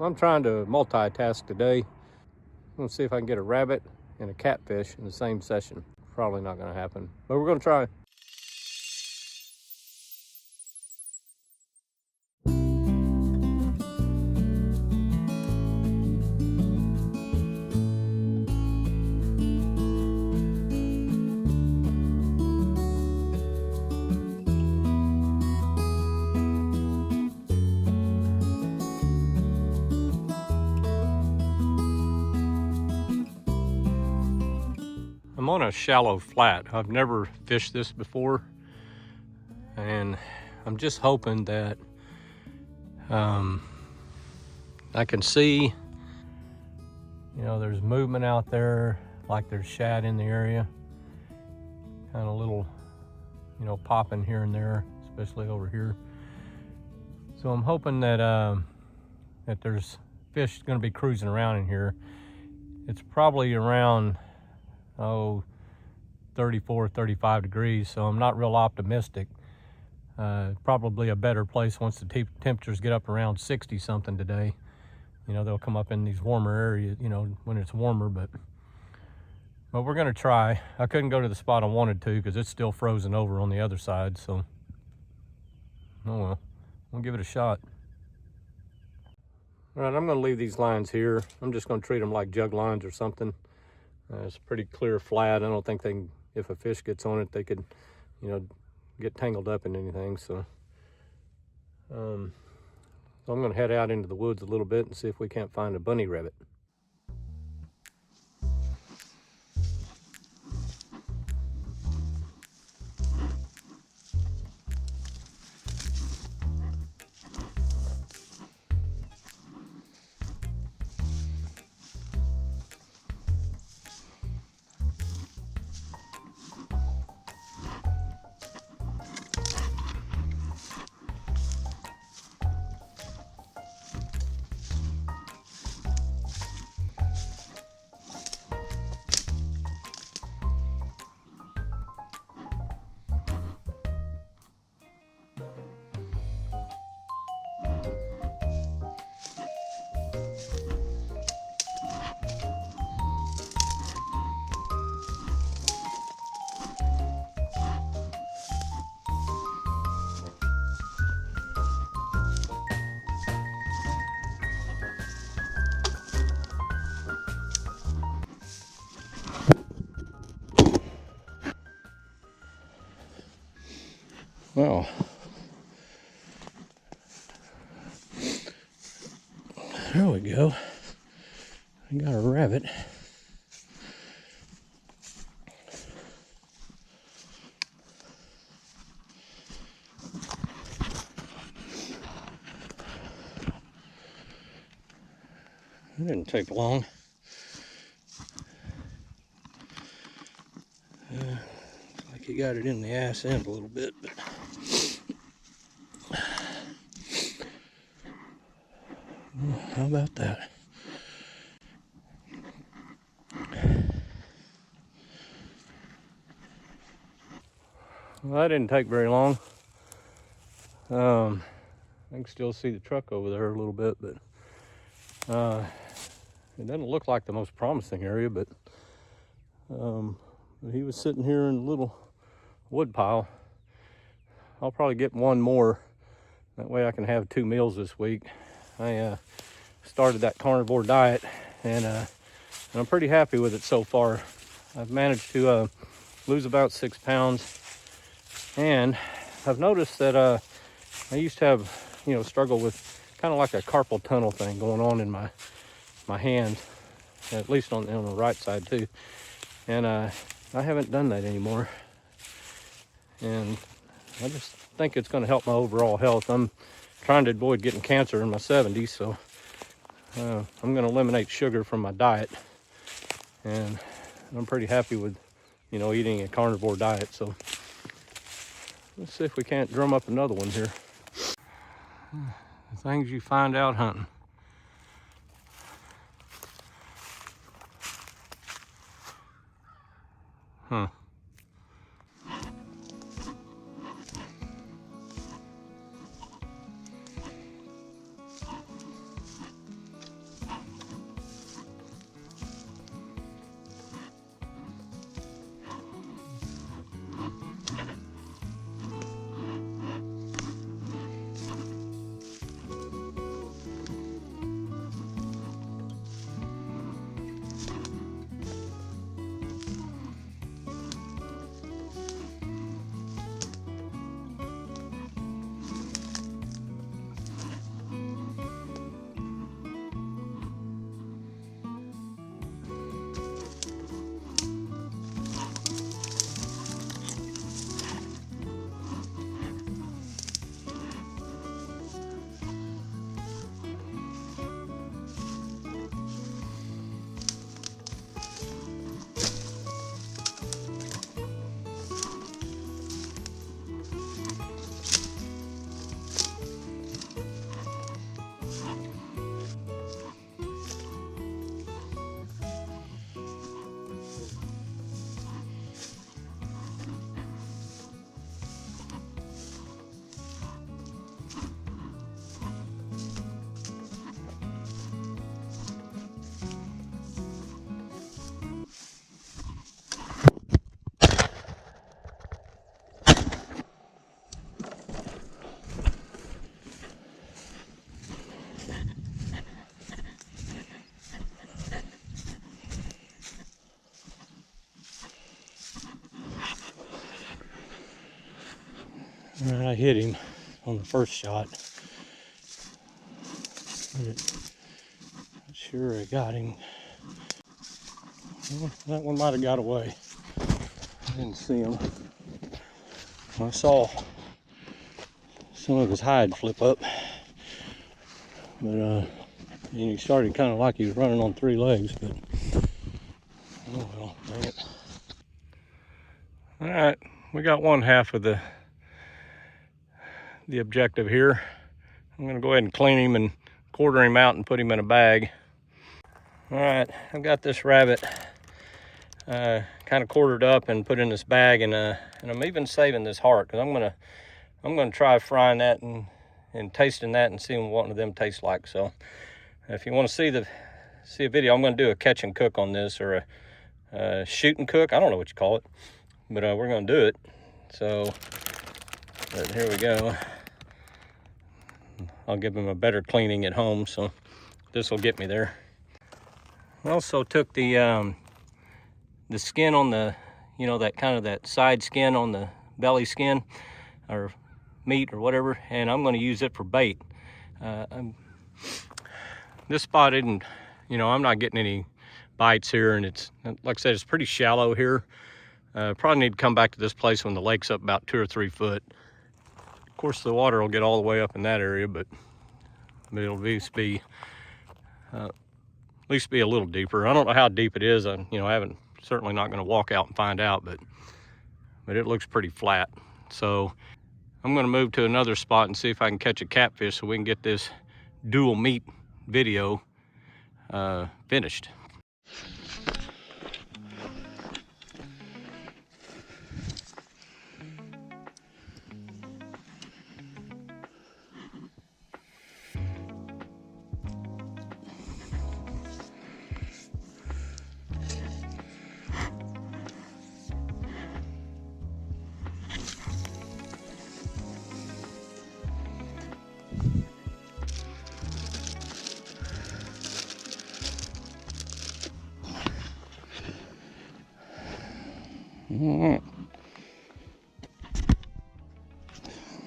I'm trying to multitask today. I'm gonna see if I can get a rabbit and a catfish in the same session. Probably not gonna happen, but we're gonna try. I'm on a shallow flat. I've never fished this before, and I'm just hoping that I can see, there's movement out there, like there's shad in the area, kind of little, popping here and there, especially over here. So I'm hoping that that there's fish going to be cruising around in here. It's probably around 34, 35 degrees, so I'm not real optimistic. Probably a better place once the temperatures get up around 60 something today. They'll come up in these warmer areas, when it's warmer, but we're gonna try. I couldn't go to the spot I wanted to because it's still frozen over on the other side, so oh well, we'll give it a shot. All right, I'm gonna leave these lines here. I'm just gonna treat them like jug lines or something. It's pretty clear flat. I don't think if a fish gets on it, they could, get tangled up in anything. So I'm gonna head out into the woods a little bit and see if we can't find a bunny rabbit. Well, there we go. I got a rabbit. It didn't take long. Looks like he got it in the ass end a little bit, but how about that? Well, that didn't take very long. I can still see the truck over there a little bit, but it doesn't look like the most promising area, but he was sitting here in a little wood pile. I'll probably get one more. That way I can have 2 meals this week. I started that carnivore diet, and I'm pretty happy with it so far. I've managed to lose about 6 pounds, and I've noticed that I used to have, struggle with kind of like a carpal tunnel thing going on in my hands, at least on the right side too. And I haven't done that anymore. And I just think it's going to help my overall health. I'm trying to avoid getting cancer in my 70s, so I'm going to eliminate sugar from my diet. And I'm pretty happy with, eating a carnivore diet. So let's see if we can't drum up another one here. The things you find out hunting. Huh. All right, I hit him on the first shot. Not sure I got him. Well, that one might have got away. I didn't see him. I saw some of his hide flip up, but he started kind of like he was running on 3 legs, but oh well, dang it. All right, we got one half of the objective here. I'm gonna go ahead and clean him and quarter him out and put him in a bag. All right, I've got this rabbit kind of quartered up and put in this bag, and I'm even saving this heart because I'm gonna try frying that and tasting that and seeing what one of them tastes like. So if you want to see a video, I'm gonna do a catch and cook on this, or a shoot and cook. I don't know what you call it, but we're gonna do it. So, but here we go. I'll give him a better cleaning at home, so this will get me there. I also took the skin on the, you know, that side skin on the belly skin or meat or whatever, and I'm going to use it for bait. This spot isn't, you know, I'm not getting any bites here, and it's, like I said, it's pretty shallow here. Probably need to come back to this place when the lake's up about 2 or 3 foot. Of course, the water will get all the way up in that area, but it'll at least be a little deeper. I don't know how deep it is. I haven't, certainly not going to walk out and find out, but it looks pretty flat. So I'm going to move to another spot and see if I can catch a catfish so we can get this dual meat video finished.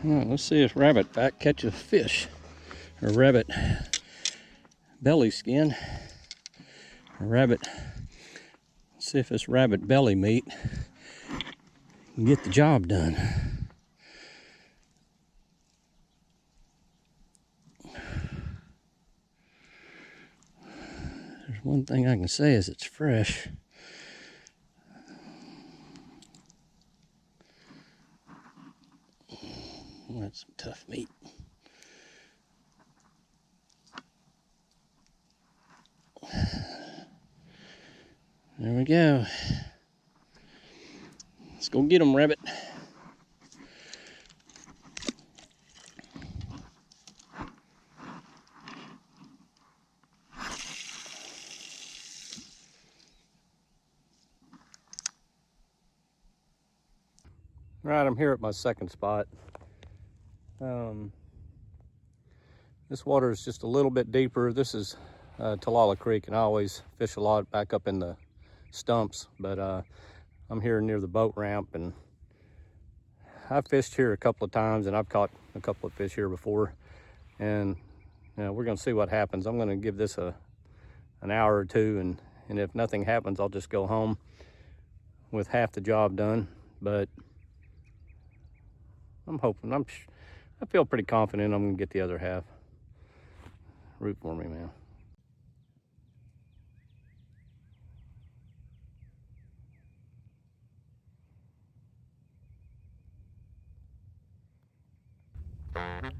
All right, let's see if rabbit back catches fish, or rabbit belly skin, or rabbit. Let's see if this rabbit belly meat can get the job done. There's one thing I can say is it's fresh. That's some tough meat. There we go. Let's go get them, rabbit. All right, I'm here at my second spot. This water is just a little bit deeper. This is Talala Creek, and I always fish a lot back up in the stumps, but I'm here near the boat ramp, and I've fished here a couple of times, and I've caught a couple of fish here before, and we're gonna see what happens. I'm gonna give this an hour or two, and if nothing happens, I'll just go home with half the job done. But I'm hoping, I feel pretty confident I'm gonna get the other half. Root for me, man. I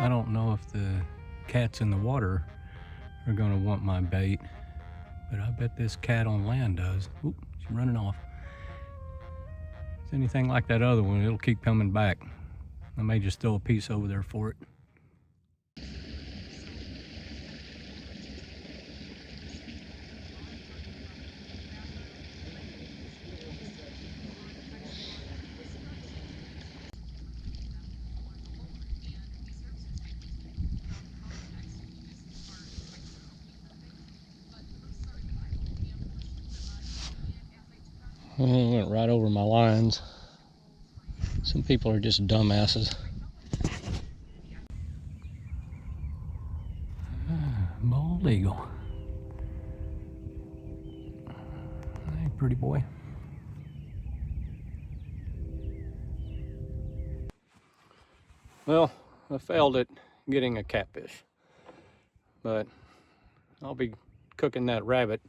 don't know if the cats in the water are gonna want my bait, but I bet this cat on land does. Oop, she's running off. If it's anything like that other one, it'll keep coming back. I may just throw a piece over there for it. Well, it went right over my lines. Some people are just dumbasses. Bald eagle. Hey, pretty boy. Well, I failed at getting a catfish, but I'll be cooking that rabbit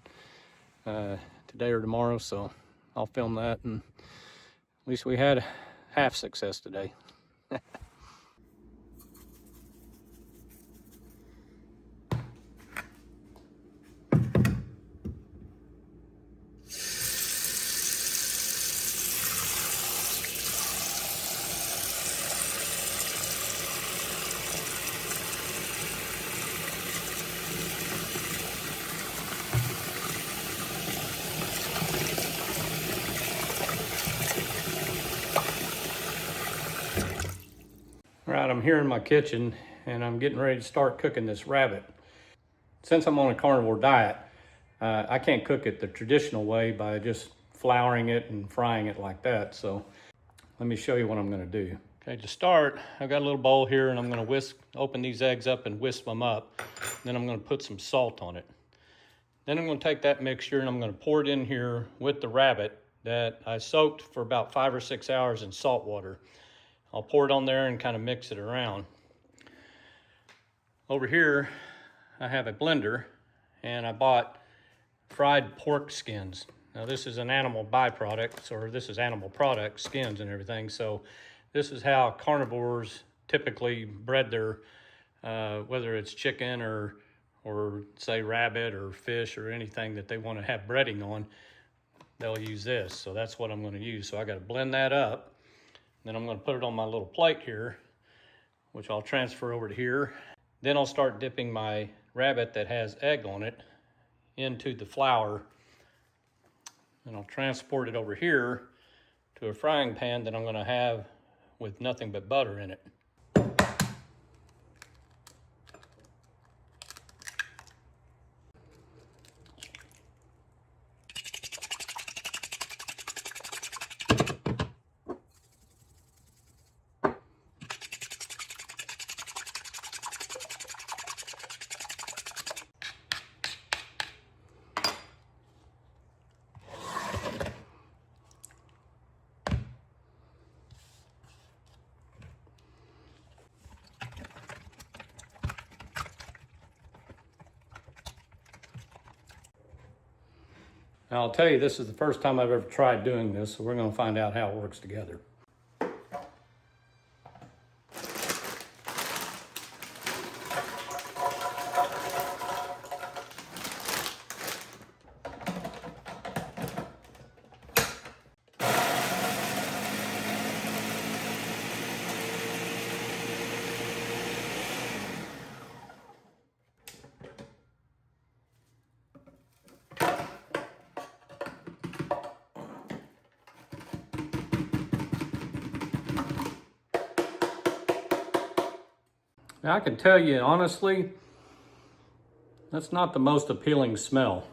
today or tomorrow, so I'll film that, and at least we had half success today. All right, I'm here in my kitchen and I'm getting ready to start cooking this rabbit. Since I'm on a carnivore diet, I can't cook it the traditional way by just flouring it and frying it like that. So let me show you what I'm gonna do. Okay, to start, I've got a little bowl here and I'm gonna open these eggs up and whisk them up. Then I'm gonna put some salt on it. Then I'm gonna take that mixture and I'm gonna pour it in here with the rabbit that I soaked for about 5 or 6 hours in salt water. I'll pour it on there and kind of mix it around. Over here, I have a blender and I bought fried pork skins. Now this is an animal byproduct, or this is animal product, skins and everything. So this is how carnivores typically bred their, whether it's chicken or say rabbit or fish or anything that they want to have breading on, they'll use this. So that's what I'm going to use. So I got to blend that up. Then I'm going to put it on my little plate here, which I'll transfer over to here. Then I'll start dipping my rabbit that has egg on it into the flour. And I'll transport it over here to a frying pan that I'm going to have with nothing but butter in it. Now I'll tell you, this is the first time I've ever tried doing this, so we're going to find out how it works together. Now I can tell you honestly, that's not the most appealing smell.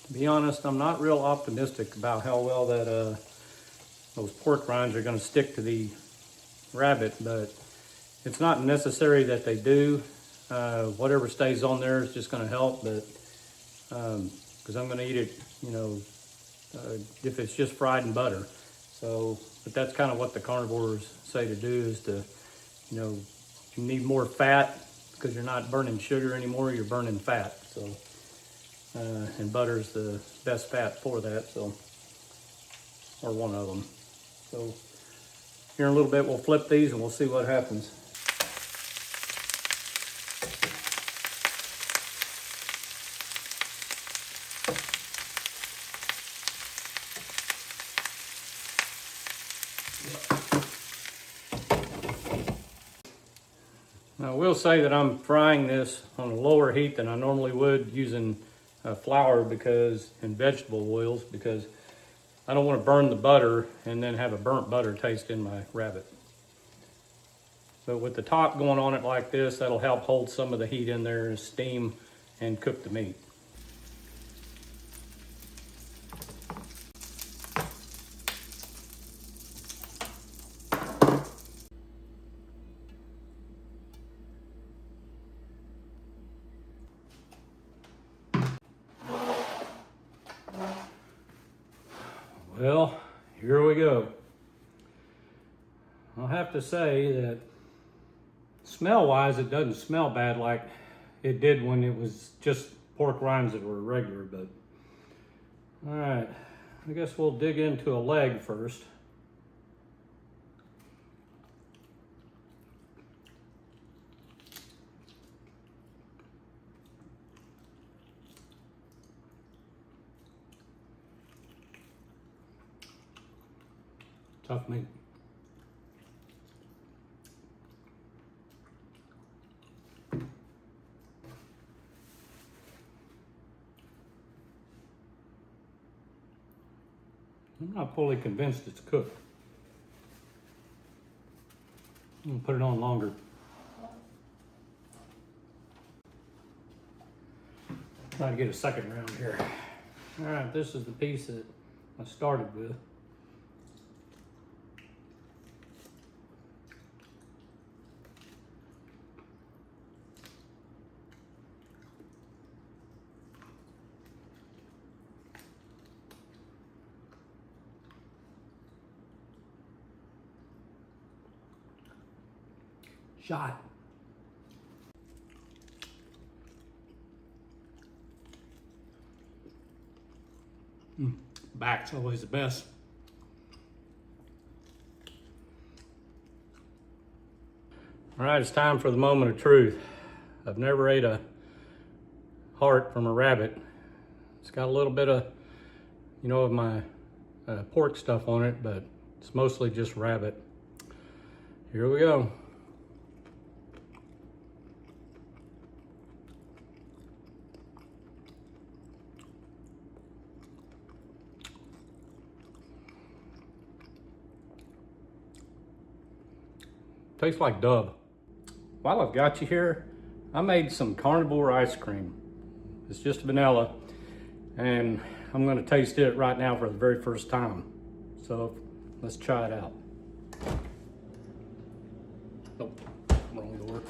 To be honest, I'm not real optimistic about how well that those pork rinds are going to stick to the rabbit, but it's not necessary that they do. Whatever stays on there is just going to help, but because I'm going to eat it, you know, if it's just fried in butter. So, but that's kind of what the carnivores say to do, is to, you know, you need more fat because you're not burning sugar anymore, you're burning fat. So, and butter is the best fat for that, so, or one of them. So here in a little bit, we'll flip these and we'll see what happens. Now, I will say that I'm frying this on a lower heat than I normally would using flour and vegetable oils, because I don't want to burn the butter and then have a burnt butter taste in my rabbit. But with the top going on it like this, that'll help hold some of the heat in there and steam and cook the meat. Well, here we go. I'll have to say that smell-wise, it doesn't smell bad like it did when it was just pork rinds that were regular, but all right, I guess we'll dig into a leg first. Tough meat. I'm not fully convinced it's cooked. I'm gonna put it on longer. Try to get a second round here. All right, this is the piece that I started with. Shot. Back's always the best. All right, it's time for the moment of truth. I've never ate a heart from a rabbit. It's got a little bit of, you know, of my pork stuff on it, but it's mostly just rabbit. Here we go. Tastes like Dove. While I've got you here, I made some carnivore ice cream. It's just vanilla, and I'm gonna taste it right now for the very first time. So let's try it out. Oh, wrong door.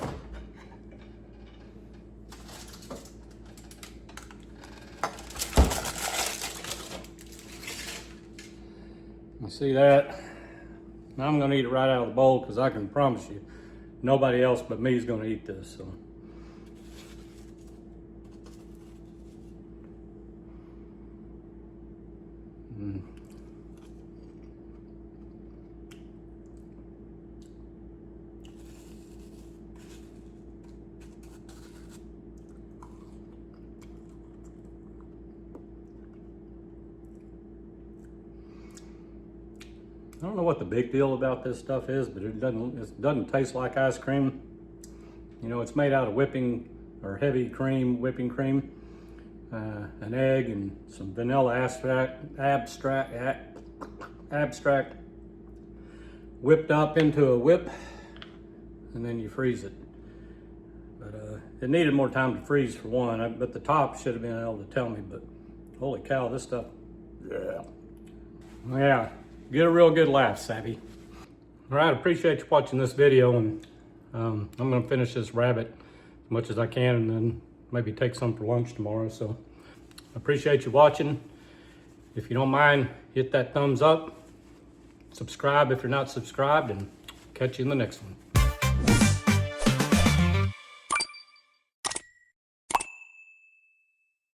You see that? Now I'm gonna eat it right out of the bowl, because I can promise you, nobody else but me is gonna eat this. So. I don't know what the big deal about this stuff is, but it doesn't taste like ice cream. You know, it's made out of whipping or heavy cream, whipping cream, an egg, and some vanilla abstract whipped up into a whip, and then you freeze it. But it needed more time to freeze for one, but the top should have been able to tell me, but Holy cow, this stuff. Yeah. Yeah, get a real good laugh, Savvy. All right, appreciate you watching this video, and I'm gonna finish this rabbit as much as I can and then maybe take some for lunch tomorrow. So appreciate you watching. If you don't mind, hit that thumbs up, subscribe if you're not subscribed, and catch you in the next one.